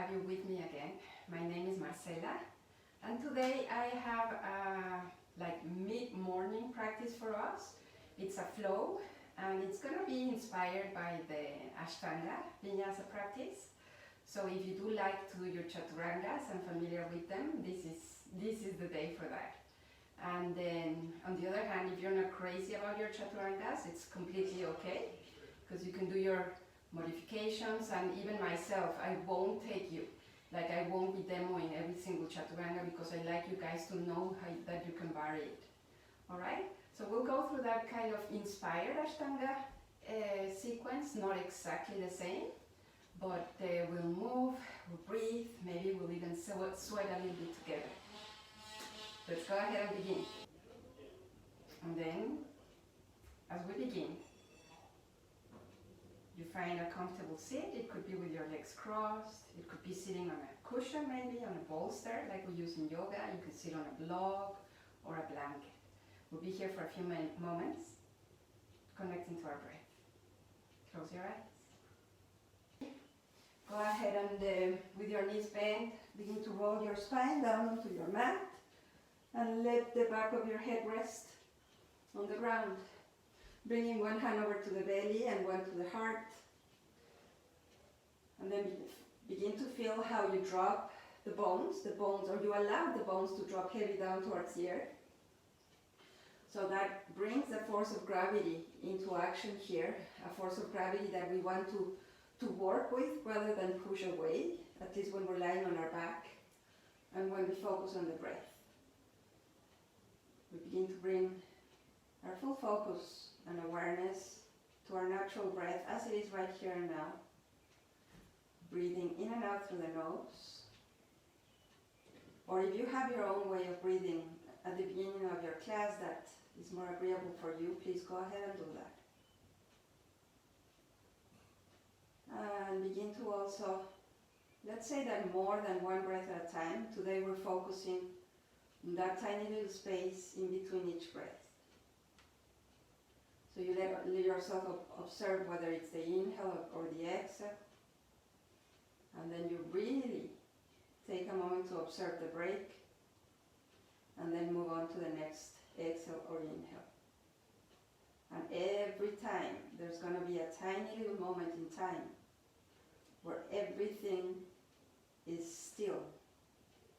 have you with me again. My name is Marcela, and today I have a mid-morning practice for us. It's a flow, and it's gonna be inspired by the Ashtanga Vinyasa practice. So if you do like to do your chaturangas and familiar with them, this is the day for that. And then on the other hand, if you're not crazy about your chaturangas, it's completely okay, because you can do your modifications. And even myself, I won't take you, I won't be demoing every single chaturanga, because I like you guys to know that you can vary it. Alright, so we'll go through that kind of inspired Ashtanga sequence, not exactly the same, but we'll move, we'll breathe, maybe we'll even sweat a little bit together. Let's go ahead and begin. And then, as we begin, you find a comfortable seat. It could be with your legs crossed. It could be sitting on a cushion, maybe on a bolster like we use in yoga. You could sit on a block or a blanket. We'll be here for a few moments, connecting to our breath. Close your eyes. Go ahead and with your knees bent, begin to roll your spine down onto your mat and let the back of your head rest on the ground. Bringing one hand over to the belly and one to the heart. And then begin to feel how you drop the bones, or you allow the bones to drop heavy down towards the earth. So that brings the force of gravity into action here, a force of gravity that we want to work with rather than push away, at least when we're lying on our back and when we focus on the breath. We begin to bring our full focus and awareness to our natural breath as it is right here and now. Breathing in and out through the nose. Or if you have your own way of breathing at the beginning of your class that is more agreeable for you, please go ahead and do that. And begin to also, let's say that more than one breath at a time. Today we're focusing on that tiny little space in between each breath. So you let yourself observe whether it's the inhale or the exhale. And then you really take a moment to observe the break. And then move on to the next exhale or inhale. And every time there's going to be a tiny little moment in time where everything is still.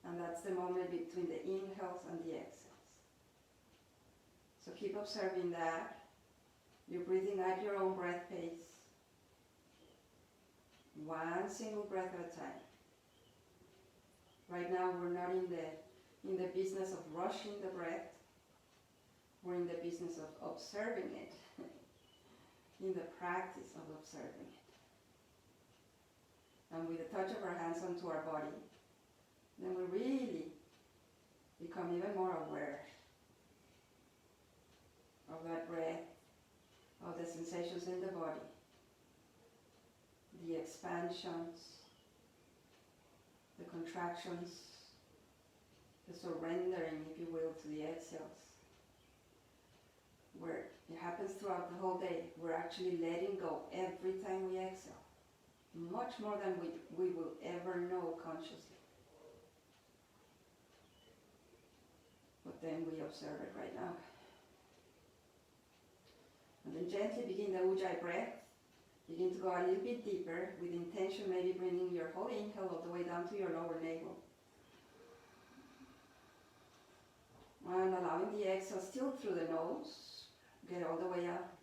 And that's the moment between the inhales and the exhales. So keep observing that. You're breathing at your own breath pace. One single breath at a time. Right now we're not in the business of rushing the breath. We're in the business of observing it. In the practice of observing it. And with the touch of our hands onto our body, then we really become even more aware of that breath, of the sensations in the body, the expansions, the contractions, the surrendering, if you will, to the exhales, where it happens throughout the whole day. We're actually letting go every time we exhale, much more than we will ever know consciously. But then we observe it right now. And then gently begin the Ujjayi breath. Begin to go a little bit deeper with intention, maybe bringing your whole inhale all the way down to your lower navel. And allowing the exhale still through the nose. Get all the way up.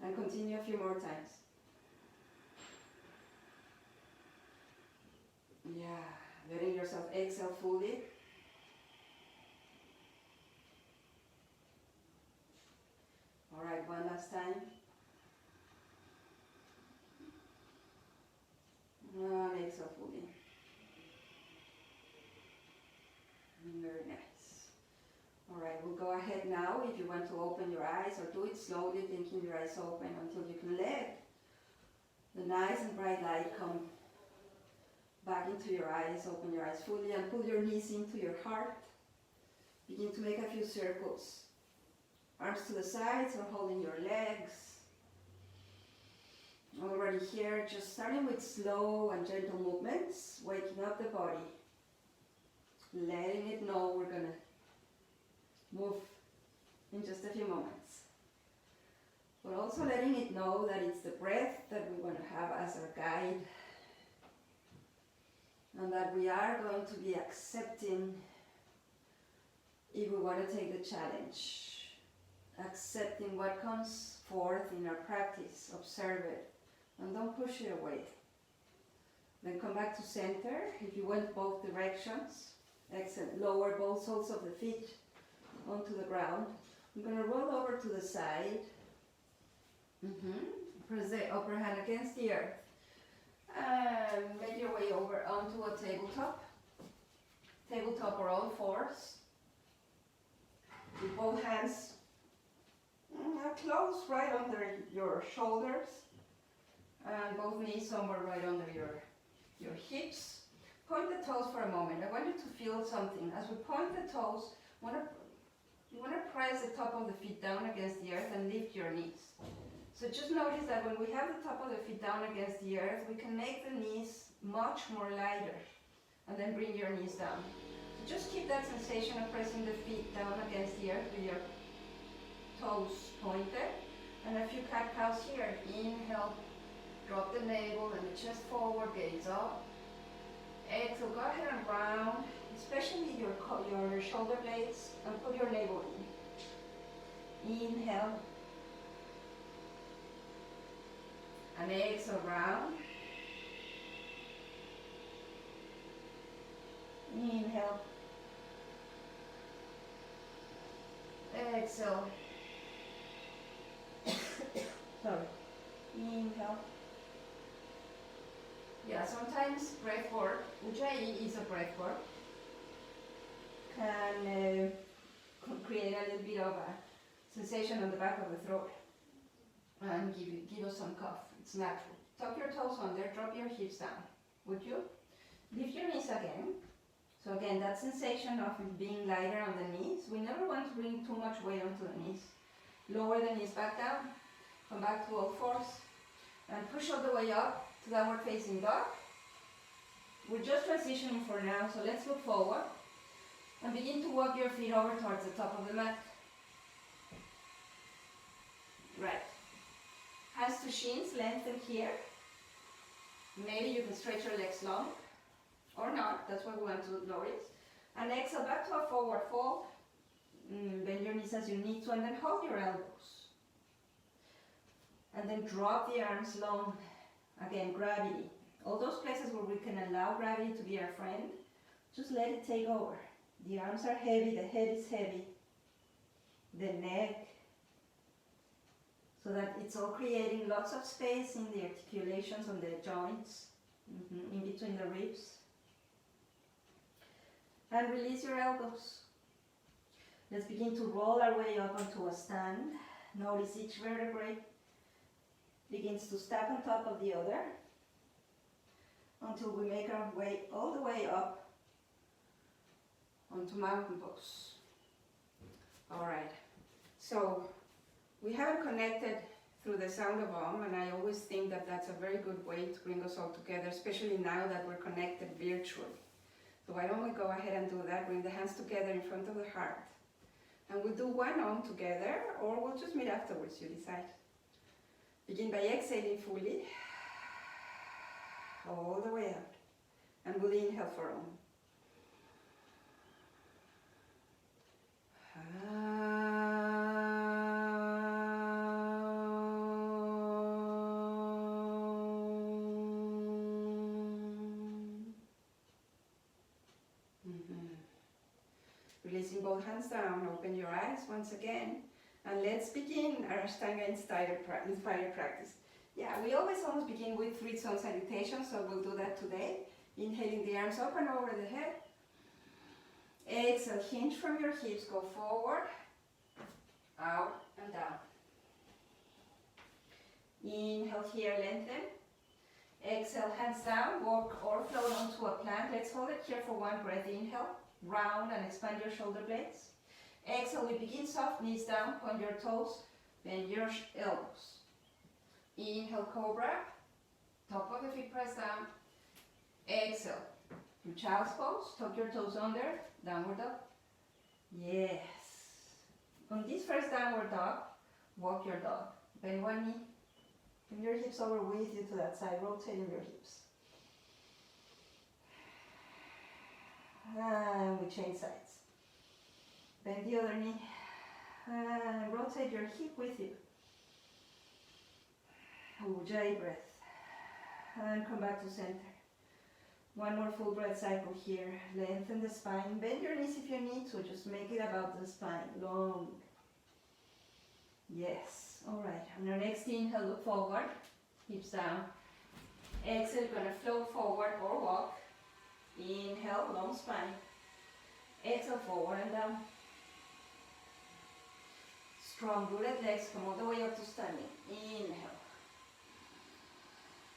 And continue a few more times. Yeah, letting yourself exhale fully. Alright, one last time. And exhale fully. Very nice. Alright, we'll go ahead now. If you want to open your eyes, or do it slowly, thinking your eyes open until you can let the nice and bright light come back into your eyes. Open your eyes fully and pull your knees into your heart. Begin to make a few circles. Arms to the sides or holding your legs. Already here, just starting with slow and gentle movements, waking up the body, letting it know we're gonna move in just a few moments. But also letting it know that it's the breath that we want to have as our guide, and that we are going to be accepting if we want to take the challenge, accepting what comes forth in our practice, observe it, and don't push it away. Then come back to center. If you went both directions, excellent. Lower both soles of the feet onto the ground. I'm going to roll over to the side. Press the upper hand against the earth. And make your way over onto a tabletop. Tabletop or all fours. With both hands close right under your shoulders. And both knees somewhere right under your hips. Point the toes for a moment. I want you to feel something. As we point the toes, you want to press the top of the feet down against the earth and lift your knees. So just notice that when we have the top of the feet down against the earth, we can make the knees much more lighter. And then bring your knees down. So just keep that sensation of pressing the feet down against the earth with your toes pointed. And a few cat-cows here. Inhale, drop the navel and the chest forward, gaze up. Exhale, go ahead and round, especially your shoulder blades, and put your navel in. Inhale. And exhale, round. Inhale. Exhale. Sorry. Inhale. Yeah, sometimes breath work, Ujjayi is a breath work, can create a little bit of a sensation on the back of the throat and give us some cough. It's natural. Tuck your toes under, drop your hips down. Would you? Lift your knees again. So again, that sensation of being lighter on the knees. We never want to bring too much weight onto the knees. Lower the knees back down. Come back to all fours. And push all the way up to downward facing dog. We're just transitioning for now, so let's look forward. And begin to walk your feet over towards the top of the mat. Right. Hands to shins, lengthen here. Maybe you can stretch your legs long. Or not, that's what we want to notice. And exhale back to a forward fold. Bend your knees as you need to, and then hold your elbows. And then drop the arms long. Again, gravity. All those places where we can allow gravity to be our friend, just let it take over. The arms are heavy, the head is heavy, the neck, so that it's all creating lots of space in the articulations on the joints, in between the ribs. And release your elbows. Let's begin to roll our way up onto a stand. Notice each vertebrae begins to stack on top of the other until we make our way all the way up onto mountain pose. Alright, so we haven't connected through the sound of Om, and I always think that that's a very good way to bring us all together, especially now that we're connected virtually. So why don't we go ahead and do that? Bring the hands together in front of the heart. And we'll do one Om together, or we'll just meet afterwards, you decide. Begin by exhaling fully, all the way out. And we'll inhale for Om. Releasing both hands down, open your eyes once again. And let's begin our Ashtanga inspired practice. Yeah, we always begin with 3 zone salutation, so we'll do that today. Inhaling the arms up and over the head. Exhale, hinge from your hips, go forward, out and down. Inhale here, lengthen. Exhale, hands down, walk or float onto a plank. Let's hold it here for 1 breath. Inhale, round and expand your shoulder blades. Exhale, we begin soft, knees down, point your toes, bend your elbows. Inhale, cobra. Top of the feet press down. Exhale. To child's pose. Tuck your toes under. Downward dog. Yes. On this first downward dog, walk your dog. Bend one knee. Bring your hips over with you to that side. Rotating your hips. And we change sides. Bend the other knee. And rotate your hip with you. Ujjayi breath. And come back to center. One more full breath cycle here. Lengthen the spine. Bend your knees if you need to. Just make it about the spine. Long. Yes. Alright. On your next inhale, look forward. Hips down. Exhale, gonna float forward or walk. Inhale, long spine. Exhale, forward and down. Strong rooted legs. Come all the way up to standing. Inhale.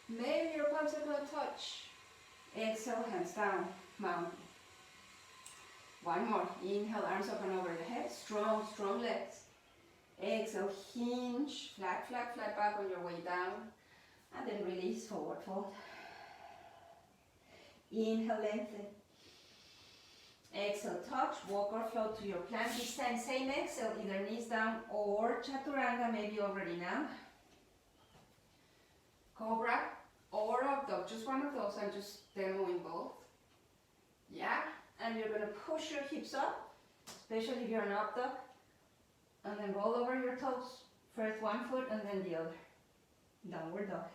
Maybe your palms are gonna touch. Exhale, hands down, mountain. One more. Inhale, arms up and over the head. Strong, strong legs. Exhale, hinge, flat, flat, flat back on your way down. And then release, forward fold. Inhale, lengthen. Exhale, touch, walk or float to your plank. This time, same exhale, either knees down or chaturanga, maybe already now. Cobra or up dog, just one of those. I'm just demoing both. Yeah, and you're gonna push your hips up, especially if you're an up dog, and then roll over your toes. First one foot and then the other. Downward dog.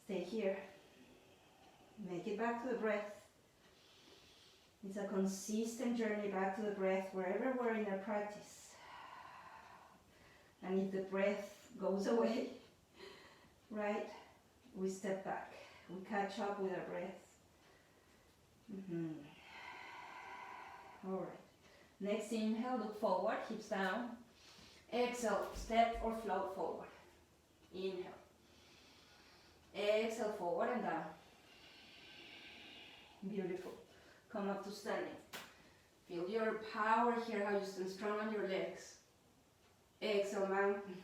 Stay here. Make it back to the breath. It's a consistent journey back to the breath wherever we're in our practice. And if the breath goes away, right, we step back. We catch up with our breath. Alright. Next inhale, look forward, hips down. Exhale, step or float forward. Inhale. Exhale, forward and down. Beautiful. Come up to standing. Feel your power here, how you stand strong on your legs. Exhale, mountain.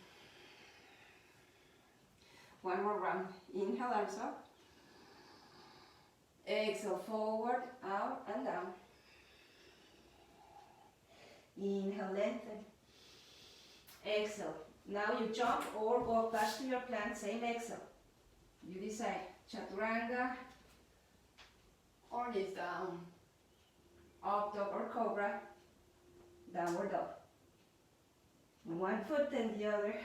One more round. Inhale, arms up. Exhale, forward, out and down. Inhale, lengthen. Exhale. Now you jump or walk back to your plank, same exhale. You decide. Chaturanga or knees down. Up dog or cobra. Downward dog. One foot then the other.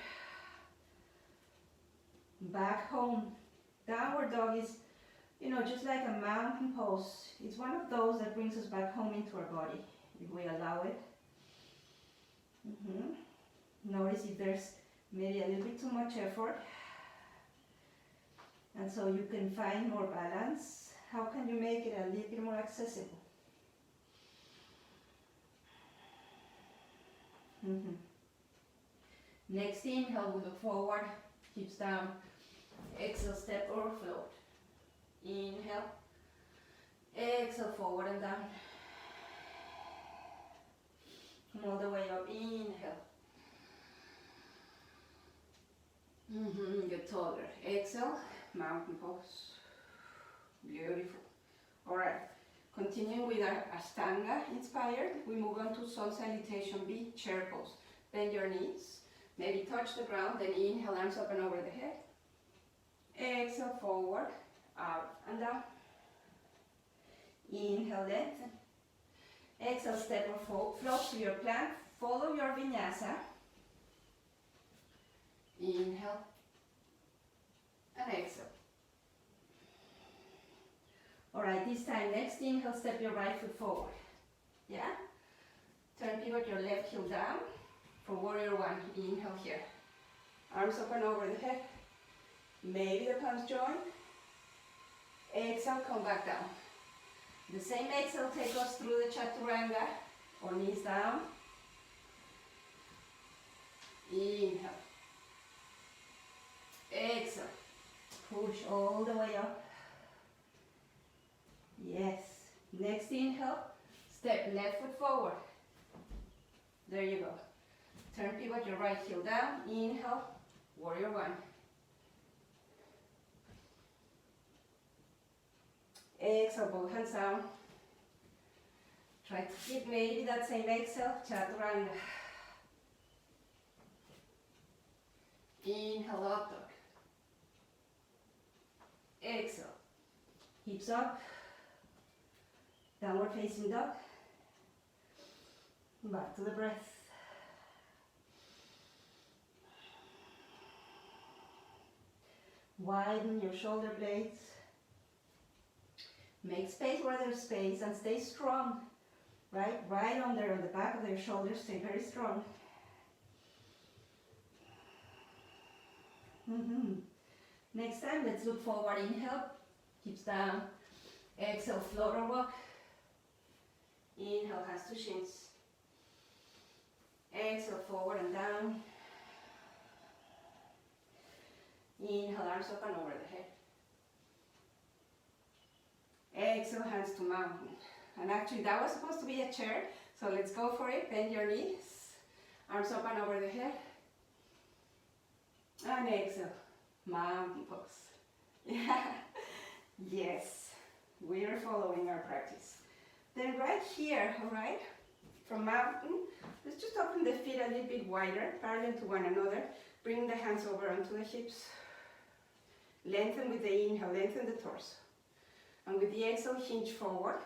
Back home. Downward dog is, just like a mountain pose. It's one of those that brings us back home into our body, if we allow it. Notice if there's maybe a little bit too much effort. And so you can find more balance. How can you make it a little bit more accessible? Next inhale, we look forward, hips down. Exhale, step or float. Inhale. Exhale, forward and down. Come all the way up. Inhale. Get taller. Exhale, mountain pose. Beautiful. Alright, continuing with our Ashtanga inspired, we move on to Sun Salutation B, chair pose. Bend your knees, maybe touch the ground, then inhale, arms up and over the head. Exhale, forward, out and down. Inhale, lengthen. Exhale, step or float to your plank. Follow your vinyasa. Inhale and exhale. Alright, this time, next inhale, step your right foot forward. Yeah? Turn, pivot your left heel down for warrior one. Inhale here. Arms up and over the head. Maybe the palms join. Exhale, come back down. The same exhale, take us through the chaturanga or knees down. Inhale. Exhale. Push all the way up. Yes. Next inhale, step left foot forward. There you go. Turn, pivot your right heel down. Inhale, Warrior one. Exhale, both hands down. Try to keep maybe that same exhale, chaturanga. Inhale, up dog. Exhale. Hips up. Downward facing dog. Back to the breath. Widen your shoulder blades. Make space where there's space and stay strong. Right on there on the back of your shoulders, stay very strong. Next time, let's look forward. Inhale, hips down. Exhale, float or walk. Inhale, hands to shins. Exhale, forward and down. Inhale, arms up and over the head. Exhale, hands to mountain. And actually that was supposed to be a chair, so let's go for it. Bend your knees, arms up and over the head. And exhale, mountain pose. Yeah, yes, we are following our practice. Then right here, all right, from mountain, let's just open the feet a little bit wider, parallel to one another. Bring the hands over onto the hips. Lengthen with the inhale, lengthen the torso. And with the exhale, hinge forward.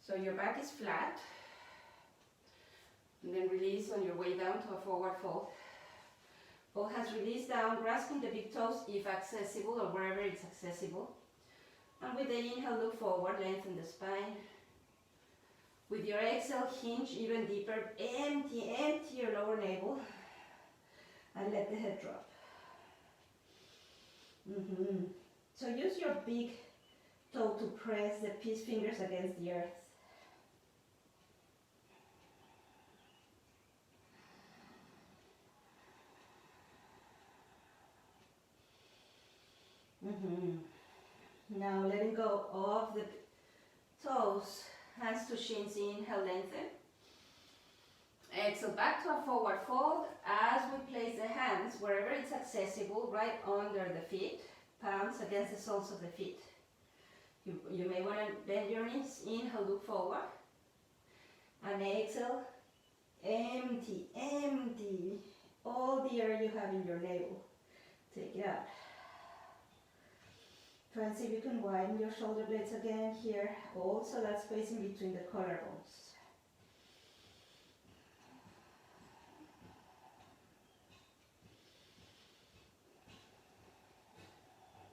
So your back is flat. And then release on your way down to a forward fold. Both hands release down, grasping the big toes if accessible or wherever it's accessible. And with the inhale, look forward, lengthen the spine. With your exhale, hinge even deeper. Empty your lower navel. And let the head drop. So use your big toe to press the peace fingers against the earth. Now letting go of the toes, hands to shins, inhale, lengthen. Exhale, back to a forward fold as we place the hands wherever it's accessible, right under the feet, palms against the soles of the feet. You may want to bend your knees, inhale, look forward. And exhale, empty all the air you have in your navel. Take it out. Try and see if you can widen your shoulder blades again here. Also that space in between the collarbones.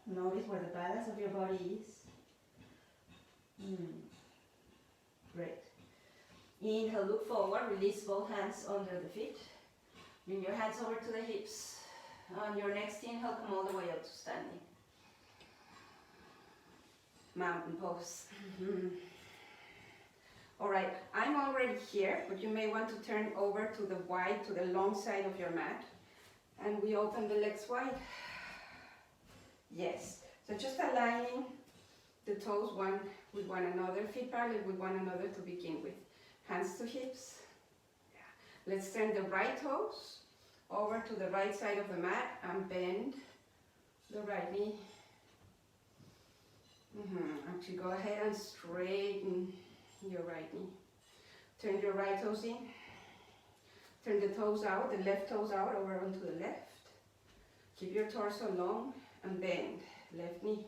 Notice where the balance of your body is. Great. Inhale, look forward, release both hands under the feet. Bring your hands over to the hips. On your next inhale, come all the way up to standing. Mountain pose. Alright, I'm already here, but you may want to turn over to the wide, to the long side of your mat. And we open the legs wide. Yes, so just aligning the toes one with one another, feet parallel with one another to begin with. Hands to hips. Yeah. Let's turn the right toes over to the right side of the mat and bend the right knee. Actually, go ahead and straighten your right knee. Turn your right toes in. Turn the toes out, the left toes out over onto the left. Keep your torso long and bend left knee.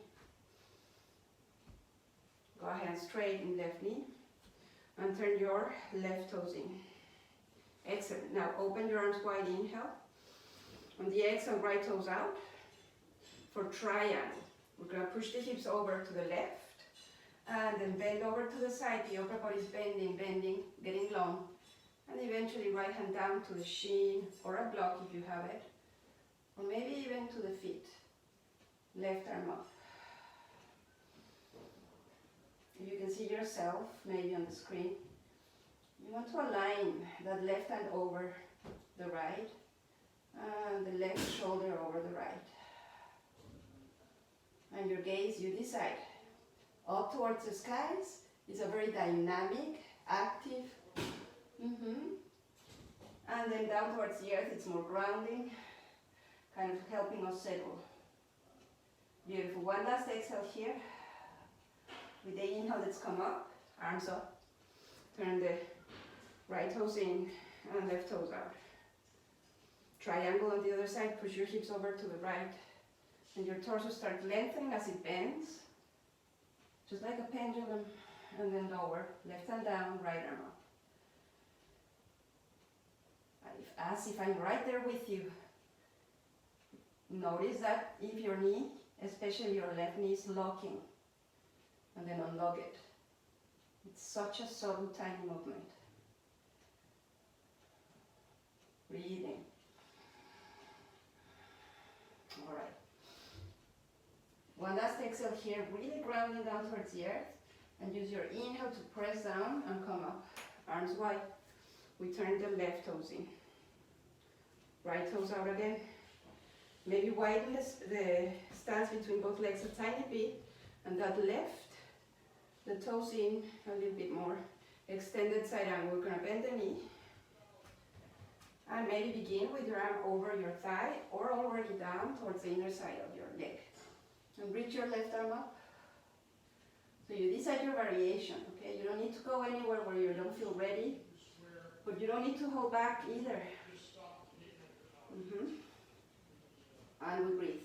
Go ahead and straighten left knee and turn your left toes in. Excellent. Now open your arms wide, inhale. On the exhale, right toes out for triangle. We're going to push the hips over to the left and then bend over to the side. The upper body is bending, getting long. And eventually right hand down to the shin or a block if you have it. Or maybe even to the feet. Left arm up. You can see yourself maybe on the screen. You want to align that left hand over the right and the left shoulder over the right. And your gaze, you decide. Up towards the skies is a very dynamic, active. And then down towards the earth, it's more grounding. kind of helping us settle. Beautiful. One last exhale here. With the inhale, let's come up, arms up. Turn the right toes in and left toes out. Triangle on the other side, push your hips over to the right. And your torso starts lengthening as it bends. Just like a pendulum. And then lower, left hand down, right arm up. As if I'm right there with you. Notice that if your knee, especially your left knee, is locking. And then unlock it. It's such a subtle, tiny movement. Breathing. All right. One last exhale here, really grounding down towards the earth. And use your inhale to press down and come up. Arms wide. We turn the left toes in. Right toes out again. Maybe widen the stance between both legs a tiny bit. And that left, the toes in a little bit more. Extended side angle. We're going to bend the knee. And maybe begin with your arm over your thigh or already down towards the inner side of your leg. And reach your left arm up. So you decide your variation, okay? You don't need to go anywhere where you don't feel ready, but you don't need to hold back either. And we breathe.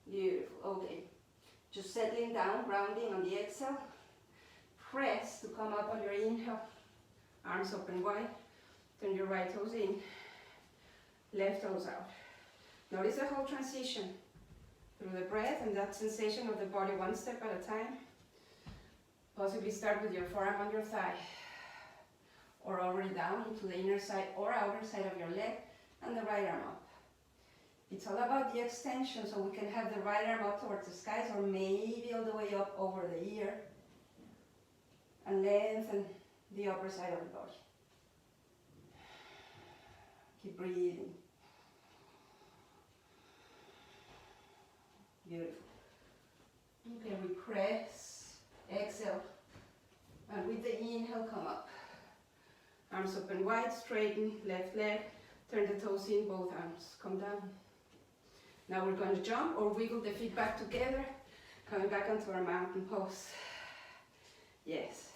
Beautiful, okay. Just settling down, grounding on the exhale. Press to come up on your inhale. Arms open wide. Turn your right toes in, left toes out. Notice the whole transition. Through the breath and that sensation of the body one step at a time. Possibly start with your forearm on your thigh or already down into the inner side or outer side of your leg and the right arm up. It's all about the extension, so we can have the right arm up towards the skies or maybe all the way up over the ear and lengthen the upper side of the body. Keep breathing. Beautiful. Okay, we press, exhale, and with the inhale, come up. Arms open wide, straighten, left leg, turn the toes in, both arms, come down. Now we're going to jump or wiggle the feet back together, coming back onto our mountain pose. Yes.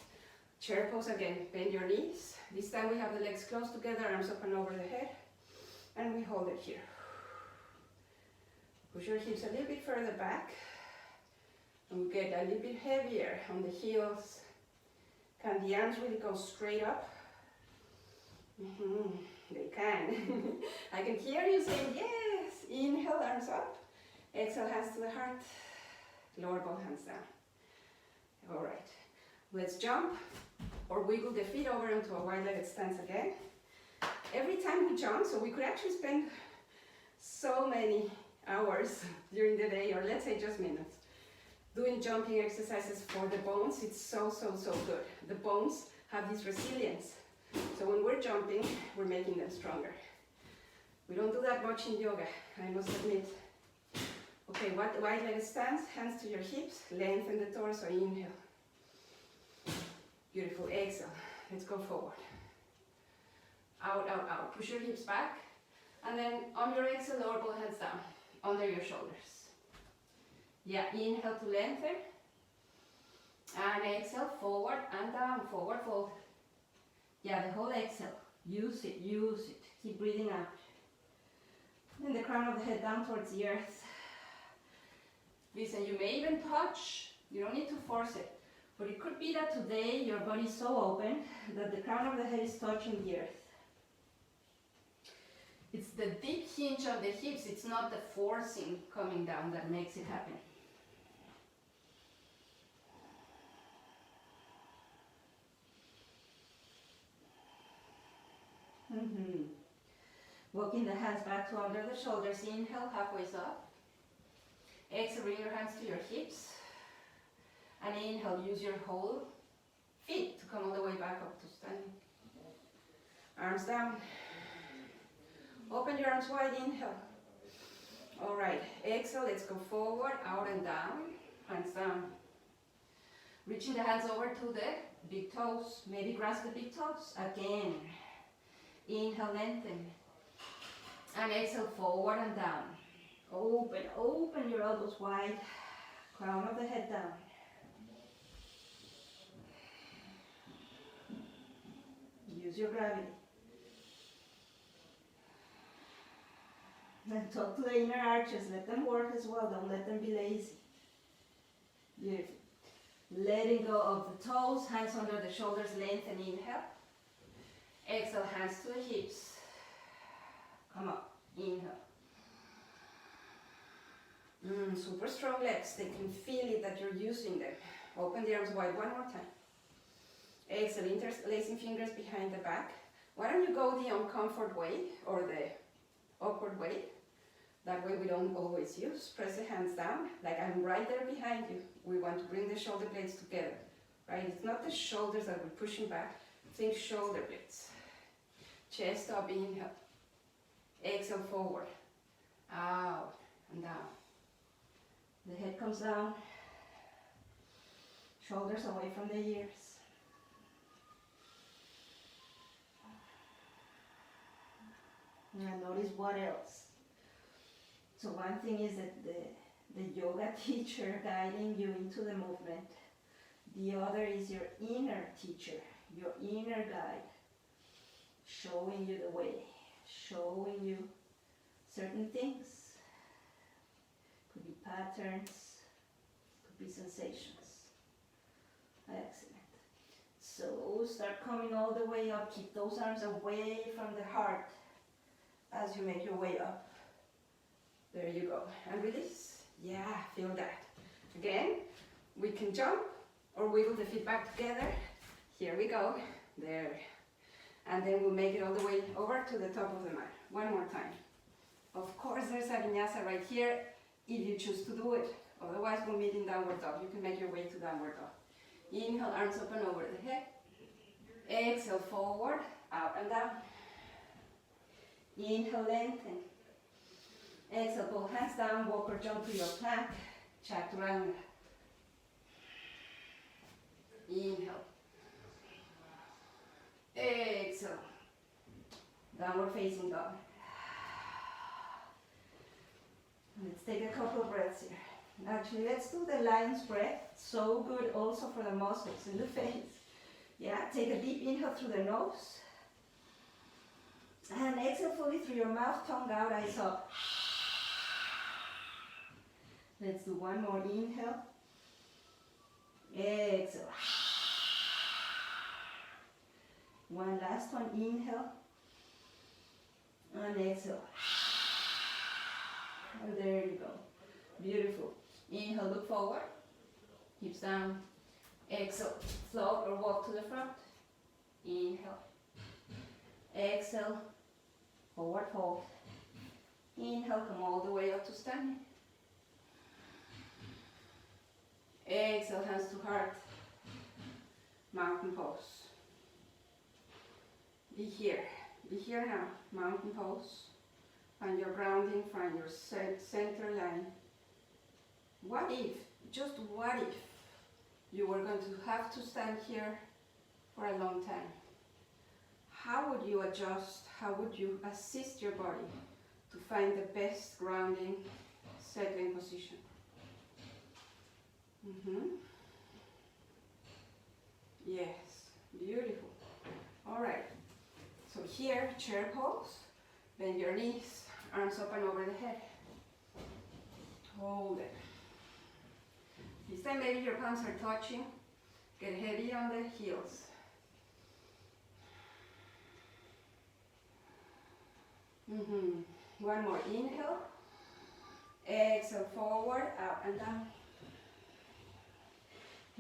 Chair pose again, bend your knees. This time we have the legs close together, arms open over the head, and we hold it here. Push your hips a little bit further back, and we get a little bit heavier on the heels. Can the arms really go straight up? They can. I can hear you saying yes. Inhale, arms up. Exhale, hands to the heart. Lower both hands down. All right. Let's jump or wiggle the feet over into a wide-legged stance again. Every time we jump, so we could actually spend so many hours during the day, or let's say just minutes, doing jumping exercises for the bones. It's so good. The bones have this resilience. So when we're jumping, we're making them stronger. We don't do that much in yoga, I must admit. Okay, wide-legged stance, hands to your hips, lengthen the torso, inhale. Beautiful, exhale. Let's go forward. Out, out, out. Push your hips back. And then on your exhale, lower both hands down, under your shoulders. Yeah, inhale to lengthen. And exhale, forward and down, forward fold. Yeah, the whole exhale. Use it, use it. Keep breathing out. Then the crown of the head down towards the earth. Listen, you may even touch. You don't need to force it. But it could be that today your body is so open that the crown of the head is touching the earth. It's the deep hinge of the hips, it's not the forcing coming down that makes it happen. Walking the hands back to under the shoulders, inhale, halfway up. Exhale, bring your hands to your hips. And inhale, use your whole feet to come all the way back up to standing. Arms down. Open your arms wide, inhale. All right, exhale, let's go forward, out and down, hands down. Reaching the hands over to the big toes, maybe grasp the big toes again. Inhale, lengthen. And exhale, forward and down. Open, open your elbows wide. Crown of the head down. Use your gravity. And talk to the inner arches. Let them work as well. Don't let them be lazy. Beautiful. Letting go of the toes. Hands under the shoulders. Lengthen. Inhale. Exhale. Hands to the hips. Come up. Inhale. Super strong legs. They can feel it that you're using them. Open the arms wide. One more time. Exhale. Interlacing fingers behind the back. Why don't you go the uncomfort way or the awkward way? That way we don't always use. Press the hands down, like I'm right there behind you. We want to bring the shoulder blades together, right? It's not the shoulders that we're pushing back. Think shoulder blades. Chest up, inhale. Exhale, forward. Out and down. The head comes down. Shoulders away from the ears. And notice what else. So one thing is that the yoga teacher guiding you into the movement. The other is your inner teacher, your inner guide, showing you the way, showing you certain things. Could be patterns, could be sensations. Excellent. So start coming all the way up. Keep those arms away from the heart as you make your way up. There you go. And release. Yeah, feel that. Again, we can jump or wiggle the feet back together. Here we go. There. And then we'll make it all the way over to the top of the mat. One more time. Of course, there's a vinyasa right here if you choose to do it. Otherwise, we'll meet in downward dog. You can make your way to downward dog. Inhale, arms open over the head. Exhale, forward, out and down. Inhale, lengthen. Exhale, pull hands down, walk or jump to your plank. Chaturanga. Inhale. Exhale. Downward facing dog. Let's take a couple of breaths here. Actually, let's do the lion's breath. So good also for the muscles in the face. Yeah, take a deep inhale through the nose. And exhale fully through your mouth, tongue out, eyes up. Let's do one more inhale. Exhale. One last one, inhale. And exhale. And there you go. Beautiful. Inhale, look forward. Hips down. Exhale, float or walk to the front. Inhale. Exhale, forward fold. Inhale, come all the way up to standing. Exhale, hands to heart. Mountain pose. Be here now. Mountain pose. Find your grounding, find your center line. What if, just what if, you were going to have to stand here for a long time? How would you adjust, how would you assist your body to find the best grounding, settling position? Yes, beautiful. All right, so here, chair pose, bend your knees, arms open over the head. Hold it. This time maybe your palms are touching. Get heavy on the heels. One more inhale. Exhale, forward, out and down.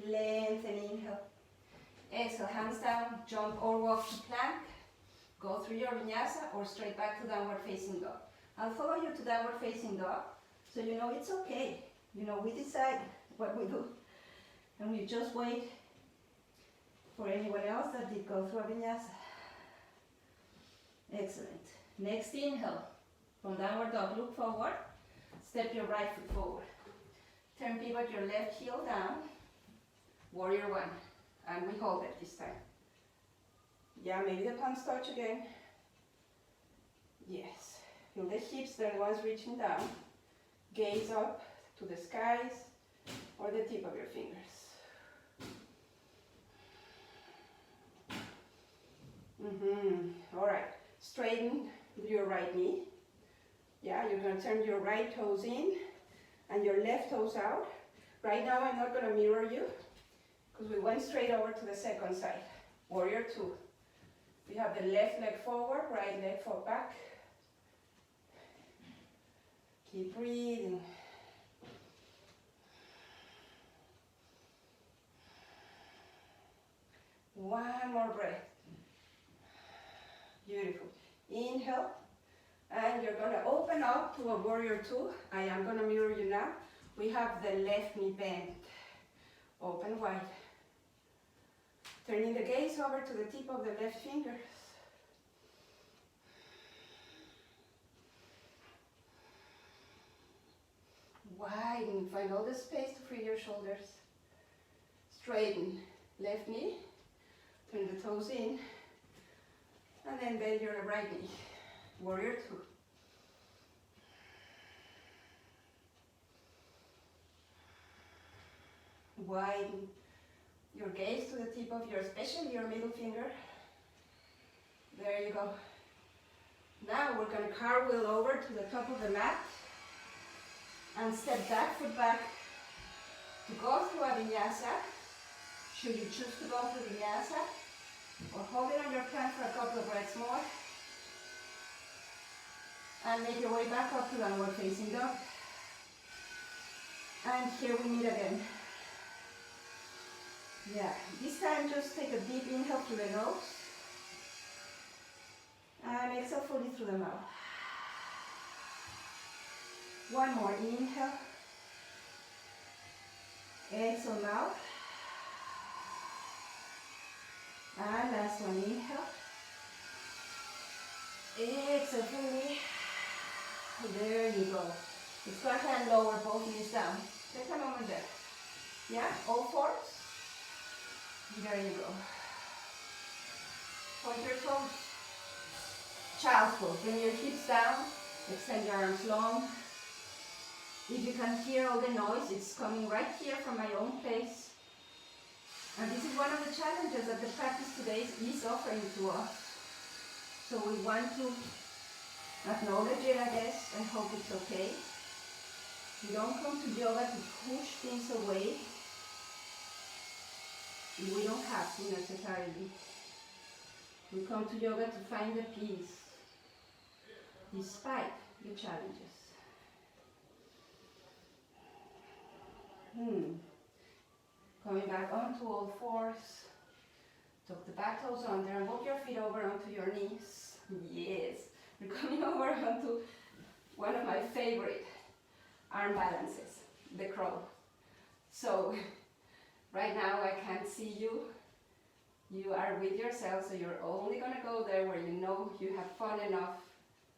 Lengthen, inhale. Exhale, hands down, jump or walk to plank. Go through your vinyasa or straight back to downward facing dog. I'll follow you to downward facing dog, so you know it's okay. You know, we decide what we do. And we just wait for anyone else that did go through a vinyasa. Excellent. Next inhale. From downward dog, look forward. Step your right foot forward. Turn pivot your left heel down. Warrior one. And we hold it this time. Yeah, maybe the palms touch again. Yes. Feel the hips, they're the ones reaching down. Gaze up to the skies or the tip of your fingers. All right. Straighten your right knee. Yeah, you're going to turn your right toes in and your left toes out. Right now I'm not going to mirror you because we went straight over to the second side. Warrior two. We have the left leg forward, right leg fall back. Keep breathing. One more breath. Beautiful. Inhale. And you're going to open up to a warrior two. I am going to mirror you now. We have the left knee bent. Open wide. Turning the gaze over to the tip of the left fingers. Widen. Find all the space to free your shoulders. Straighten. Left knee. Turn the toes in. And then bend your right knee. Warrior two. Widen your gaze to the tip of your, especially your middle finger. There you go. Now we're going to cartwheel over to the top of the mat and step back, foot back to go through a vinyasa. Should you choose to go through vinyasa, or hold it on your plank for a couple of breaths more. And make your way back up to downward facing dog. And here we meet again. Yeah, this time just take a deep inhale through the nose. And exhale fully through the mouth. One more inhale. Exhale mouth. And last one, inhale. Exhale fully. There you go. Let's go ahead and lower both knees down. Take a moment there. Yeah, all fours. There you go. Point your toes. Child's pose. Bring your hips down. Extend your arms long. If you can hear all the noise, it's coming right here from my own place. And this is one of the challenges that the practice today is offering to us. So we want to acknowledge it, I guess. I hope it's okay. We don't come to yoga to push things away. We don't have to necessarily. We come to yoga to find the peace, despite the challenges. Coming back onto all fours. Tuck the back toes under and walk your feet over onto your knees. Yes. We're coming over onto one of my favorite arm balances, the crow. So right now I can't see you. You are with yourself, so you're only going to go there where you know you have fun enough,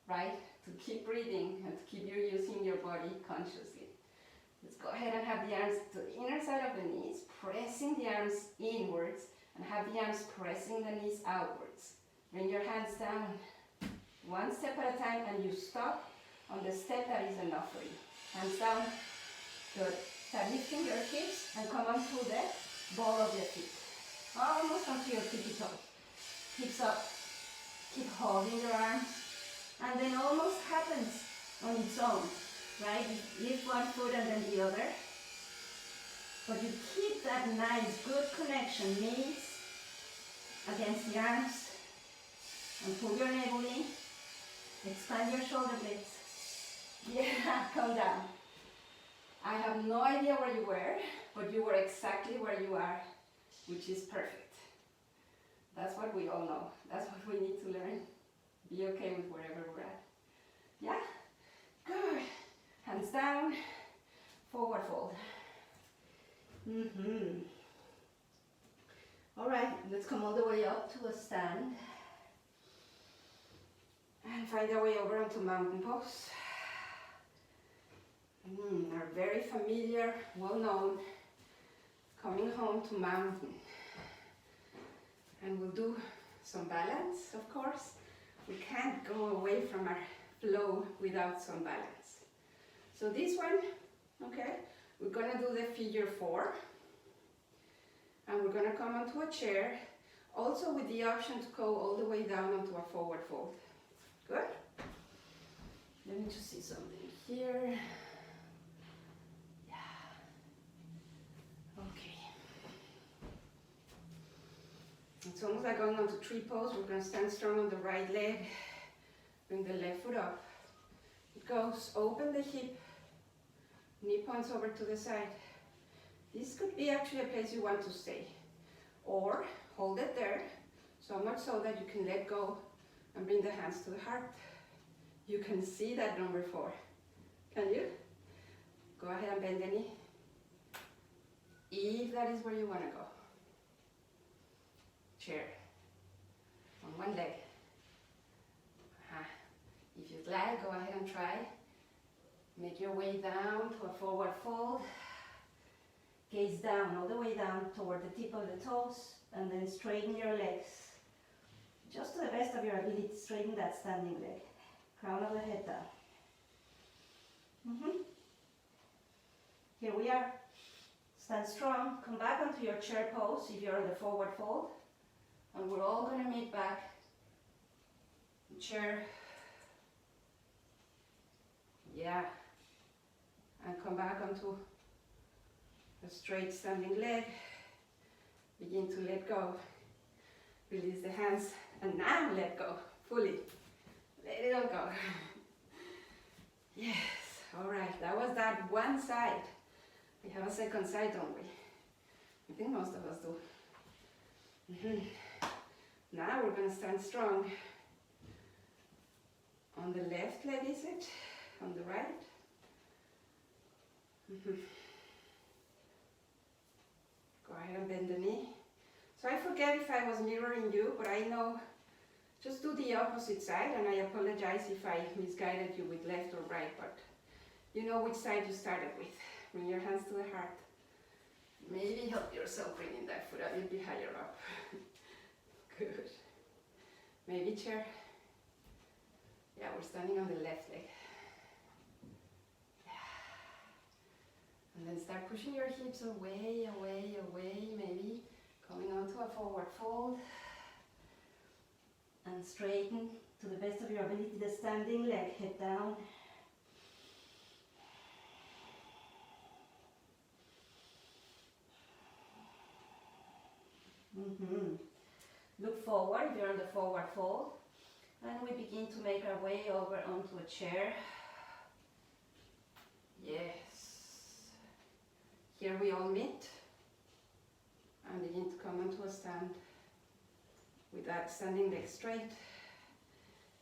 right, to keep breathing and to keep you using your body consciously. Let's go ahead and have the arms to the inner side of the knees, pressing the arms inwards, and have the arms pressing the knees outwards. Bring your hands down, one step at a time, and you stop on the step that is enough for you. Hands down, good. Start lifting your hips and come onto the ball of your feet. Almost onto your tippy toes. Hips up. Keep holding your arms. And then almost happens on its own. Right? You lift one foot and then the other. But you keep that nice, good connection. Knees against the arms. And pull your navel in. Expand your shoulder blades. Yeah, come down. I have no idea where you were, but you were exactly where you are, which is perfect. That's what we all know. That's what we need to learn. Be okay with wherever we're at. Yeah? Good. Hands down. Forward fold. All right, let's come all the way up to a stand. And find our way over onto mountain pose. Our very familiar, well-known, coming home to mountain. And we'll do some balance, of course. We can't go away from our flow without some balance. So this one, okay, we're gonna do the figure 4. And we're gonna come onto a chair, also with the option to go all the way down onto a forward fold. Good? Let me just see something here. It's almost like going onto tree pose. We're going to stand strong on the right leg, bring the left foot up. It goes, open the hip, knee points over to the side. This could be actually a place you want to stay. Or hold it there, so much so that you can let go and bring the hands to the heart. You can see that number 4. Can you? Go ahead and bend the knee. If that is where you want to go. Chair. On one leg. If you'd like, go ahead and try. Make your way down to a forward fold. Gaze down, all the way down toward the tip of the toes, and then straighten your legs. Just to the best of your ability, straighten that standing leg. Crown of the head down. Here we are. Stand strong, come back onto your chair pose if you're in the forward fold. And we're all going to meet back. Chair. Yeah. And come back onto a straight standing leg. Begin to let go. Release the hands. And now let go. Fully. Let it all go. Yes. Alright. That was that one side. We have a second side, don't we? I think most of us do. Now we're going to stand strong. On the left leg, is it? On the right? Go ahead and bend the knee. So I forget if I was mirroring you, but I know, just do the opposite side, and I apologize if I misguided you with left or right, but you know which side you started with. Bring your hands to the heart. Maybe help yourself bringing that foot a little bit higher up. Good. Maybe chair. Yeah, we're standing on the left leg. Yeah. And then start pushing your hips away, away, away, maybe coming onto a forward fold. And straighten to the best of your ability the standing leg, head down. Look forward if you're on the forward fold, and we begin to make our way over onto a chair. Yes. Here we all meet and begin to come onto a stand with that standing leg straight.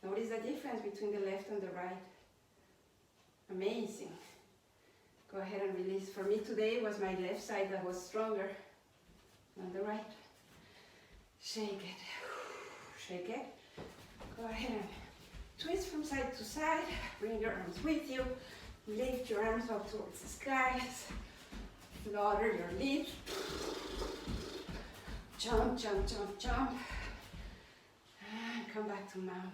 Notice the difference between the left and the right. Amazing. Go ahead and release. For me today was my left side that was stronger than the right. Shake it, shake it. Go ahead and twist from side to side. Bring your arms with you. Lift your arms up towards the skies. Flutter your lips. Jump, jump, jump, jump. And come back to mountain.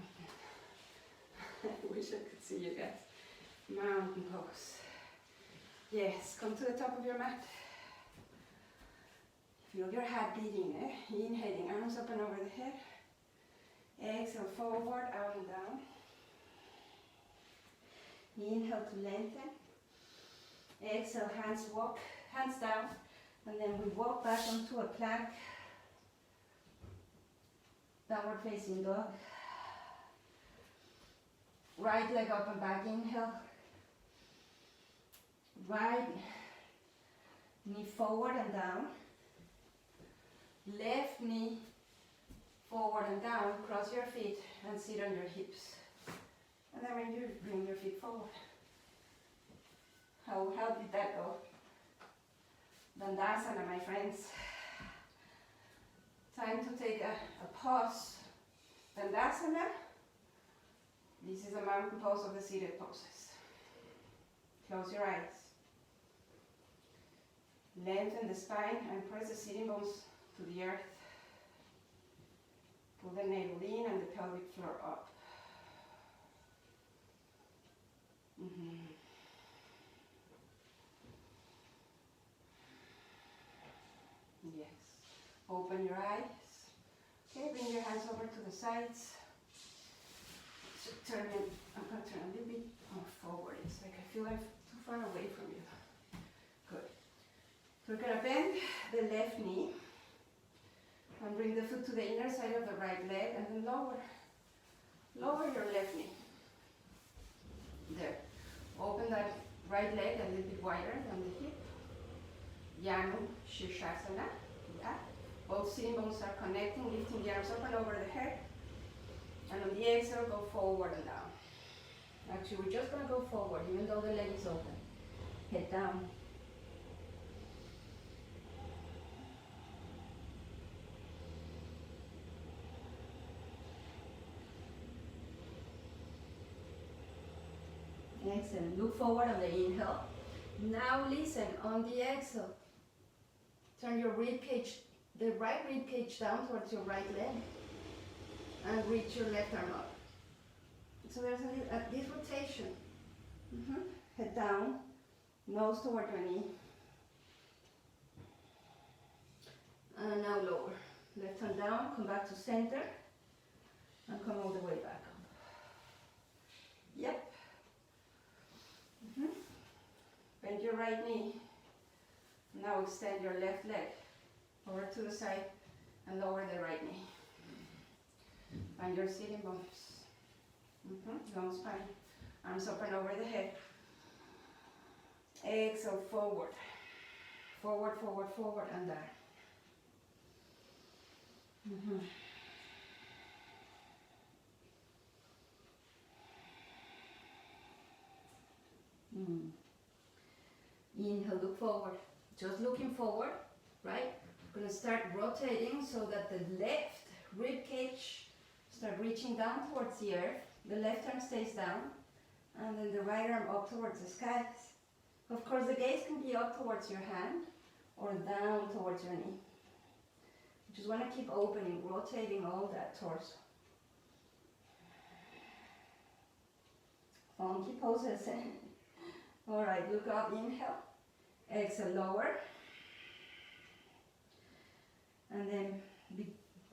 I wish I could see you guys. Mountain pose. Yes, come to the top of your mat. Feel your heart beating, Inhaling, arms up and over the head. Exhale, forward, out and down. Inhale to lengthen. Exhale, hands down. And then we walk back onto a plank. Downward facing dog. Right leg up and back, inhale. Right knee forward and down. Left knee forward and down, cross your feet and sit on your hips. And then when you bring your feet forward. How did that go? Dandasana, my friends. Time to take a pause. Dandasana. This is a mountain pose of the seated poses. Close your eyes. Lengthen the spine and press the sitting bones to the earth. Pull the navel in and the pelvic floor up. Open your eyes. Okay, bring your hands over to the sides. So turn it, I'm going to turn a little bit more forward. It's like I feel I'm too far away from you. Good. So we're going to bend the left knee and bring the foot to the inner side of the right leg and then lower your left knee. There. Open that right leg a little bit wider than the hip. Janu Shirshasana. Yeah. Both sitting bones are connecting, lifting the arms up and over the head. And on the exhale, go forward and down. Actually, we're just going to go forward, even though the leg is open. Head down. Excellent. Look forward on the inhale. Now listen, on the exhale, turn your rib cage, the right rib cage down towards your right leg and reach your left arm up. So there's this rotation. Head down, nose toward your knee. And now lower. Left hand down, come back to center and come all the way back up. Yep. Bend your right knee. Now extend your left leg over to the side and lower the right knee. Find your sitting bones. Long spine. Arms open over the head. Exhale, forward. Forward, forward, forward, and down. Inhale, look forward. Just looking forward, right? We're going to start rotating so that the left rib cage start reaching down towards the earth. The left arm stays down, and then the right arm up towards the skies. Of course, the gaze can be up towards your hand or down towards your knee. You just want to keep opening, rotating all that torso. Funky poses. All right, look up, inhale. Exhale, lower. And then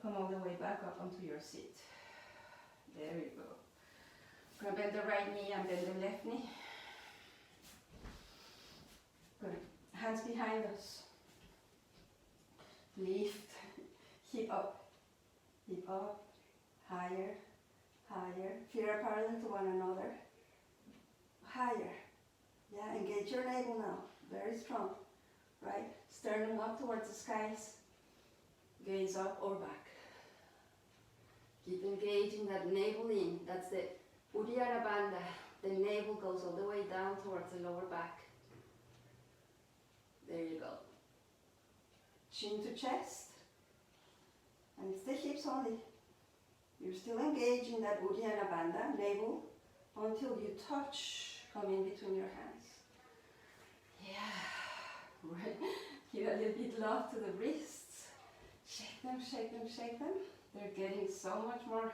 come all the way back up onto your seat. There you go. Gonna bend the right knee and bend the left knee. Good. Hands behind us. Lift. Hip up. Hip up. Higher. Higher. Feet are parallel to one another. Higher. Yeah, engage your navel now. Very strong. Right? Sternum up towards the skies. Gaze up or back. Keep engaging that navel in. That's the Uddiyana Bandha. The navel goes all the way down towards the lower back. There you go. Chin to chest. And it's the hips only. You're still engaging that Uddiyana Bandha, navel, until you touch, come in between your hands. Yeah. Right. Give a little bit love to the wrists. Shake them, shake them, shake them. They're getting so much more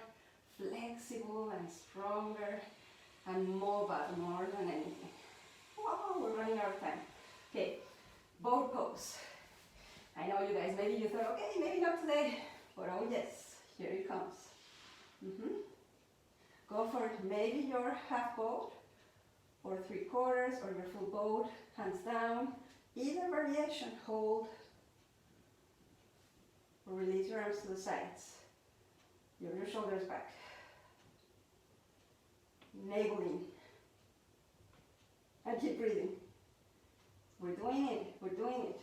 flexible and stronger and mobile more than anything. Wow, we're running out of time. Okay, boat pose. I know you guys, maybe you thought, okay, maybe not today, but oh yes, here it comes. Go for it. Maybe your half boat or 3/4 or your full boat, hands down. Either variation, hold or release your arms to the sides. Give your shoulders back. Navel in. And keep breathing. We're doing it. We're doing it.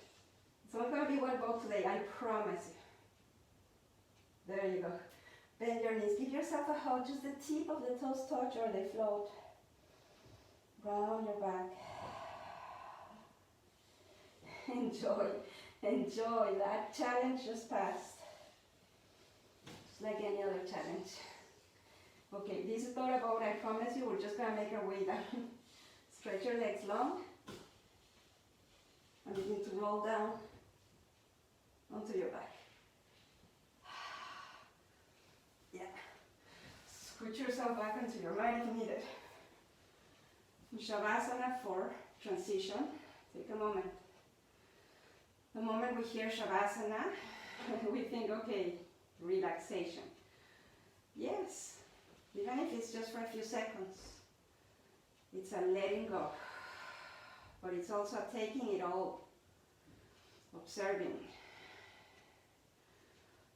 It's not going to be one boat today, I promise you. There you go. Bend your knees. Give yourself a hug. Just the tip of the toes touch or they float. Round your back. Enjoy. Enjoy. That challenge just passed. Just like any other challenge. Okay, this is not a boat, I promise you. We're just going to make our way down. Stretch your legs long. And begin to roll down onto your back. Yeah. Scoot yourself back into your mat if needed. Shavasana for transition. Take a moment. The moment we hear Shavasana, we think, okay, relaxation. Yes, even if it's just for a few seconds. It's a letting go, but it's also taking it all, observing.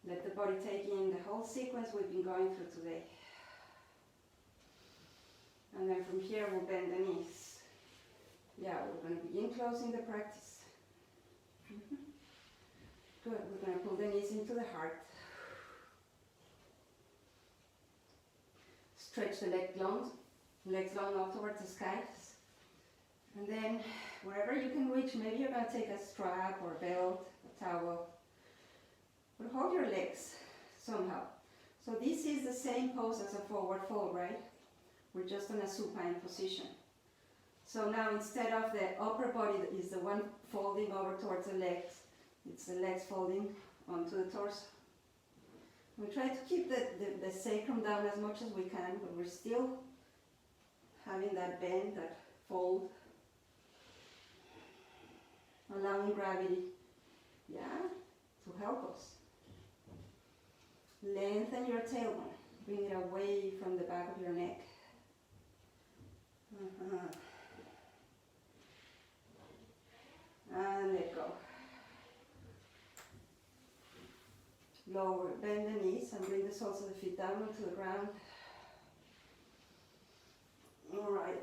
Let the body take in the whole sequence we've been going through today. And then from here we'll bend the knees. Yeah, we're going to begin closing the practice. Good, we're going to pull the knees into the heart. Stretch the legs long up towards the skies. And then wherever you can reach, maybe you're going to take a strap or belt, a towel. But hold your legs somehow. So this is the same pose as a forward fold, right? We're just in a supine position. So now instead of the upper body is the one folding over towards the legs, it's the legs folding onto the torso. We try to keep the sacrum down as much as we can, but we're still having that bend, that fold. Allowing gravity, yeah, to help us. Lengthen your tailbone. Bring it away from the back of your neck. And let go. Lower, bend the knees and bring the soles of the feet down onto the ground. Alright,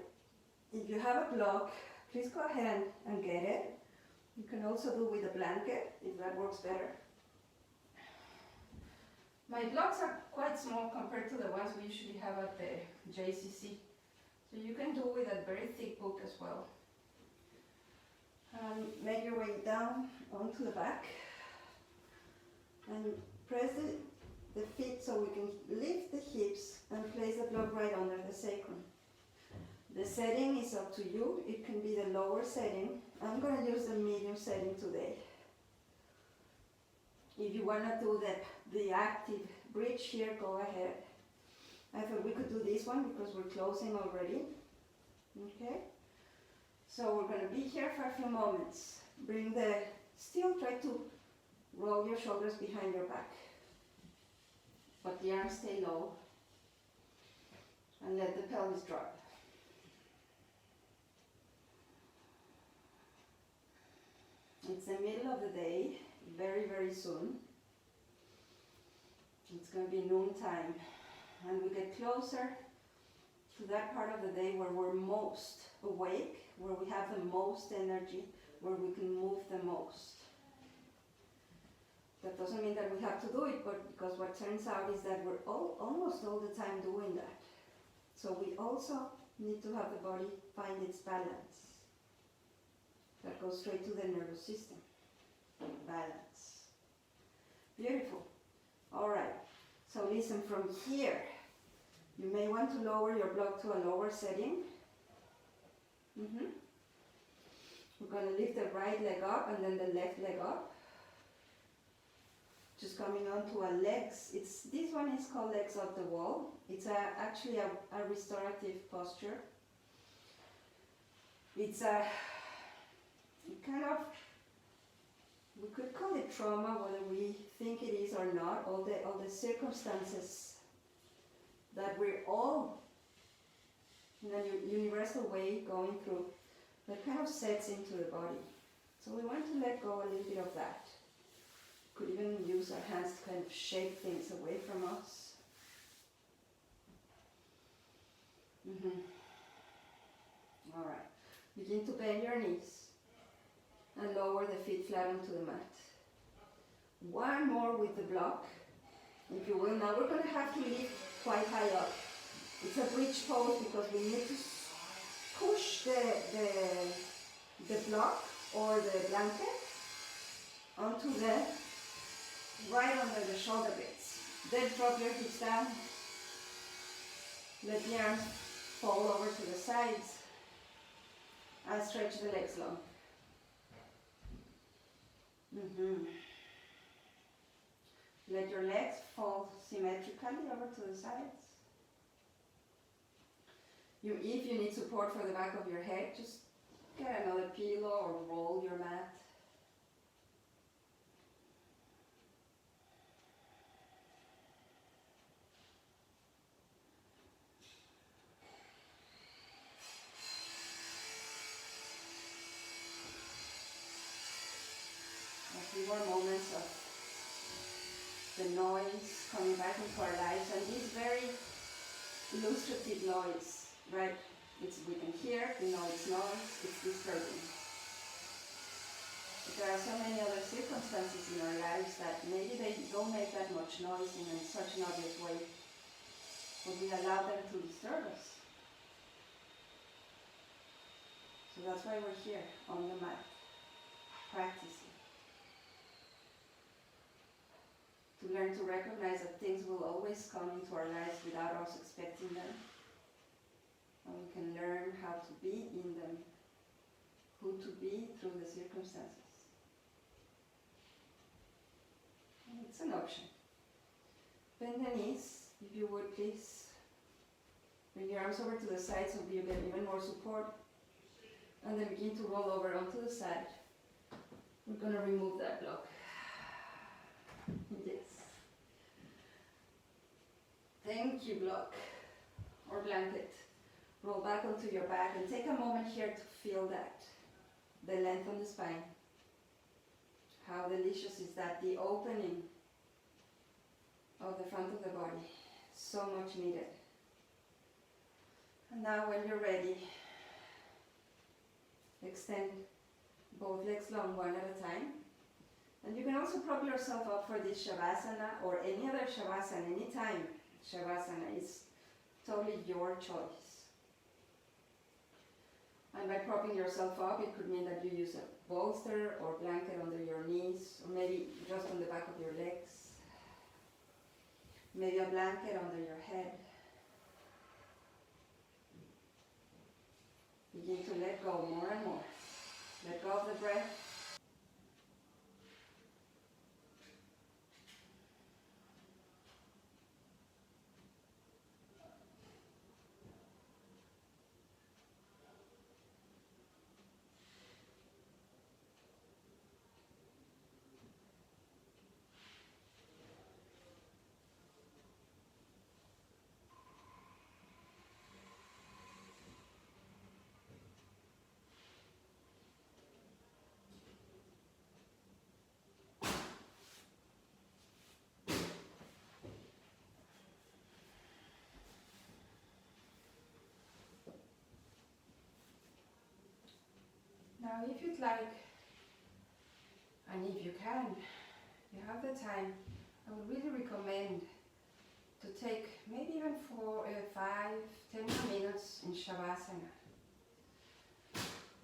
if you have a block, please go ahead and get it. You can also do with a blanket, if that works better. My blocks are quite small compared to the ones we usually have at the JCC. So you can do with a very thick book as well. Make your way down onto the back. And press the feet so we can lift the hips and place the block right under the sacrum. The setting is up to you. It can be the lower setting. I'm going to use the medium setting today. If you want to do the active bridge here, go ahead. I thought we could do this one because we're closing already. Okay? So we're going to be here for a few moments. Still try to roll your shoulders behind your back. But the arms stay low. And let the pelvis drop. It's the middle of the day, very, very soon. It's going to be noon time. And we get closer to that part of the day where we're most awake, where we have the most energy, where we can move the most. That doesn't mean that we have to do it, but because what turns out is that we're almost all the time doing that. So we also need to have the body find its balance. That goes straight to the nervous system. Balance. Beautiful. All right. So listen, from here, you may want to lower your block to a lower setting. We're going to lift the right leg up and then the left leg up. Just coming on to our legs. This one is called legs up the wall. It's actually a restorative posture. It's a kind of, we could call it trauma, whether we think it is or not. All the circumstances that we're all, in a universal way, going through, that kind of sets into the body. So we want to let go a little bit of that. Could even use our hands to kind of shake things away from us. All right. Begin to bend your knees and lower the feet flat onto the mat. One more with the block, if you will. Now we're going to have to lift quite high up. It's a bridge pose because we need to push the block or the blanket onto the right under the shoulder blades. Then drop your hips down. Let the arms fall over to the sides and stretch the legs long. Let your legs fall symmetrically over to the sides. If you need support for the back of your head, just get another pillow or roll your mat. the noise coming back into our lives, and this very illustrative noise, right? We can hear, we know it's noise, it's disturbing. But there are so many other circumstances in our lives that maybe they don't make that much noise in such an obvious way, but we allow them to disturb us. So that's why we're here on the mat, practicing. To learn to recognize that things will always come into our lives without us expecting them. And we can learn how to be in them, who to be through the circumstances. And it's an option. Bend the knees, if you would please. Bring your arms over to the side so you get even more support. And then begin to roll over onto the side. We're going to remove that block. Yes. Thank you, block or blanket. Roll back onto your back and take a moment here to feel that. The length on the spine. How delicious is that? The opening of the front of the body. So much needed. And now when you're ready, extend both legs long, one at a time. And you can also prop yourself up for this Shavasana or any other Shavasana, anytime. Shavasana is totally your choice. And by propping yourself up, it could mean that you use a bolster or blanket under your knees, or maybe just on the back of your legs. Maybe a blanket under your head. Begin to let go more and more. Let go of the breath. Now if you'd like, and if you can, you have the time, I would really recommend to take maybe even 5-10 minutes in Shavasana.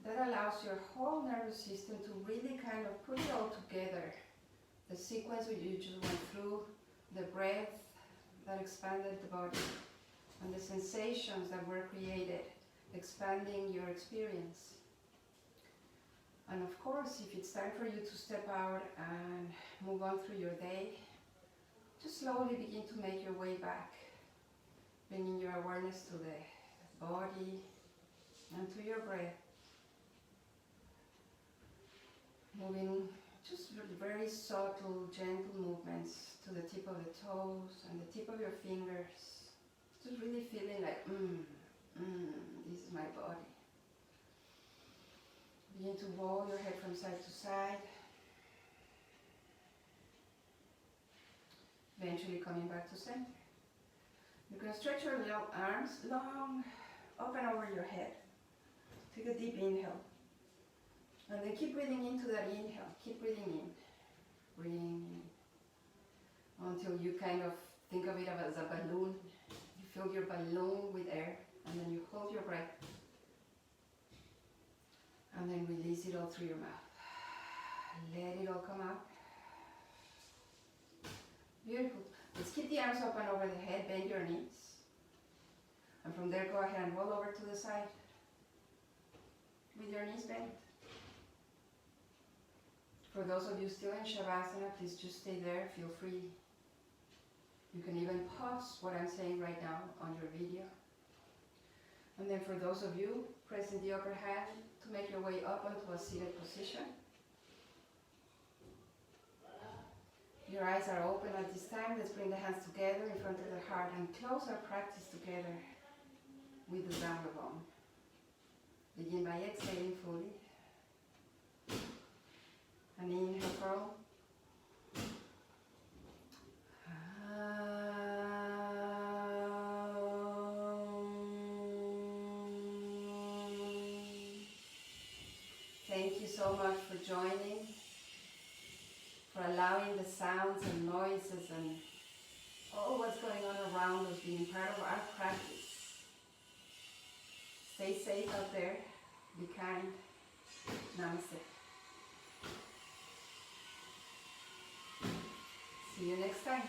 That allows your whole nervous system to really kind of put it all together. The sequence you just went through, the breath that expanded the body, and the sensations that were created, expanding your experience. And of course, if it's time for you to step out and move on through your day, just slowly begin to make your way back, bringing your awareness to the body and to your breath. Moving just very subtle, gentle movements to the tip of the toes and the tip of your fingers. Just really feeling like, this is my body. Begin to roll your head from side to side. Eventually coming back to center. You can stretch your arms long, up and over your head. Take a deep inhale. And then keep breathing into that inhale. Keep breathing in. Breathing in. Until you kind of think of it as a balloon. You fill your balloon with air. And then you hold your breath. And then release it all through your mouth. Let it all come out. Beautiful. Let's keep the arms open over the head. Bend your knees. And from there, go ahead and roll over to the side. With your knees bent. For those of you still in Shavasana, please just stay there. Feel free. You can even pause what I'm saying right now on your video. And then for those of you, pressing the upper hand to make your way up onto a seated position. Your eyes are open at this time. Let's bring the hands together in front of the heart and close our practice together with the downward bone. Begin by exhaling fully. And inhale, curl. so much for joining, for allowing the sounds and noises and all what's going on around us being part of our practice. Stay safe out there. Be kind. Namaste. See you next time.